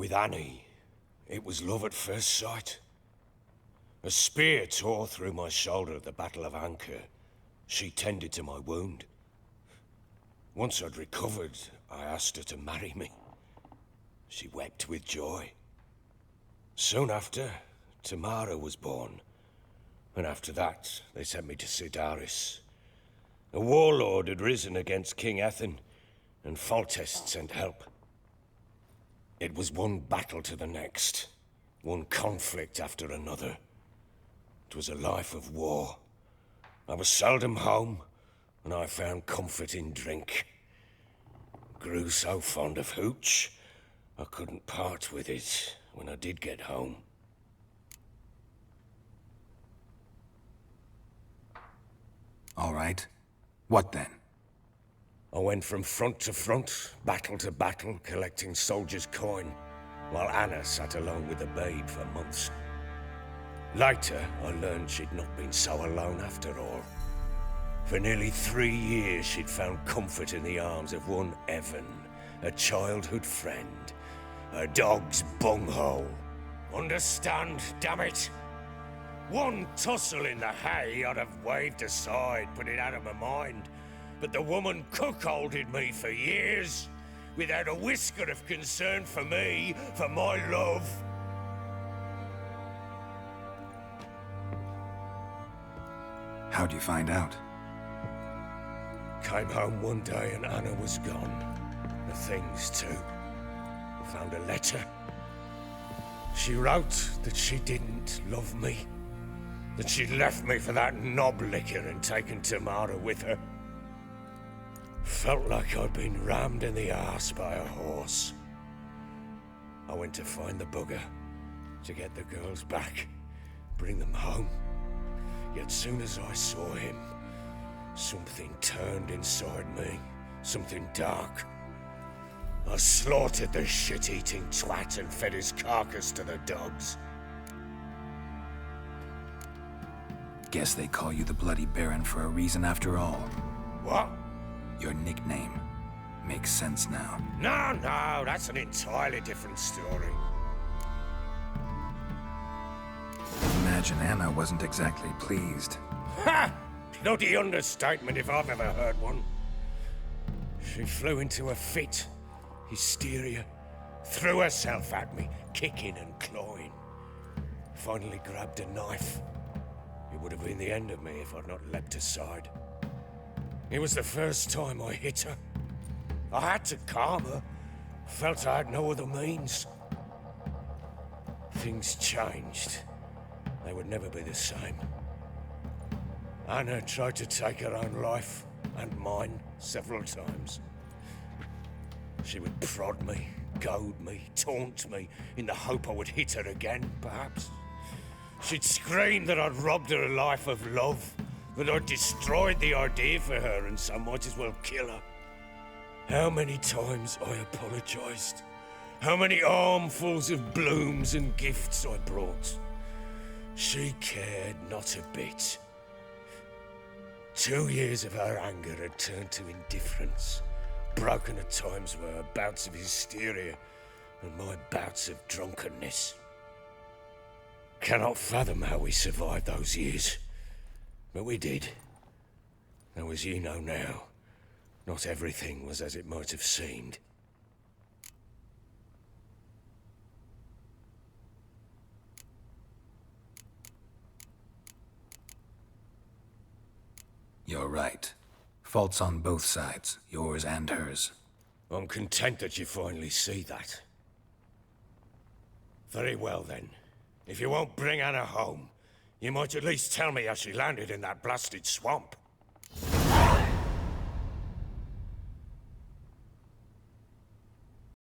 With Annie, it was love at first sight. A spear tore through my shoulder at the Battle of Anchor. She tended to my wound. Once I'd recovered, I asked her to marry me. She wept with joy. Soon after, Tamara was born. And after that, they sent me to Sidaris. A warlord had risen against King Ethan, and Foltest sent help. It was one battle to the next, one conflict after another. It was a life of war. I was seldom home, and I found comfort in drink. Grew so fond of hooch, I couldn't part with it when I did get home. All right. What then? I went from front to front, battle to battle, collecting soldiers' coin, while Anna sat alone with the babe for months. Later, I learned she'd not been so alone after all. For nearly 3 years, she'd found comfort in the arms of one Evan, a childhood friend, a dog's bunghole. Understand, damn it? One tussle in the hay I'd have waved aside, put it out of my mind. But the woman cuckolded me for years, without a whisker of concern for me, for my love. How'd you find out? Came home one day and Anna was gone. The things too. I found a letter. She wrote that she didn't love me. That she'd left me for that knob licker and taken Tamara with her. Felt like I'd been rammed in the arse by a horse. I went to find the bugger, to get the girls back, bring them home. Yet soon as I saw him, something turned inside me, something dark. I slaughtered the shit-eating twat and fed his carcass to the dogs. Guess they call you the Bloody Baron for a reason after all. What? Your nickname. Makes sense now. No, that's an entirely different story. Imagine Anna wasn't exactly pleased. Ha! Bloody understatement if I've ever heard one. She flew into a fit. Hysteria. Threw herself at me, kicking and clawing. Finally grabbed a knife. It would have been the end of me if I'd not leapt aside. It was the first time I hit her. I had to calm her. Felt I had no other means. Things changed. They would never be the same. Anna tried to take her own life, and mine, several times. She would prod me, goad me, taunt me, in the hope I would hit her again, perhaps. She'd scream that I'd robbed her a life of love, that I'd destroyed the idea for her and so might as well kill her. How many times I apologized. How many armfuls of blooms and gifts I brought. She cared not a bit. 2 years of her anger had turned to indifference, broken at times by her bouts of hysteria and my bouts of drunkenness. Cannot fathom how we survived those years, but we did. Though as you know now, not everything was as it might have seemed. You're right. Faults on both sides, yours and hers. I'm content that you finally see that. Very well then. If you won't bring Anna home, you might at least tell me how she landed in that blasted swamp.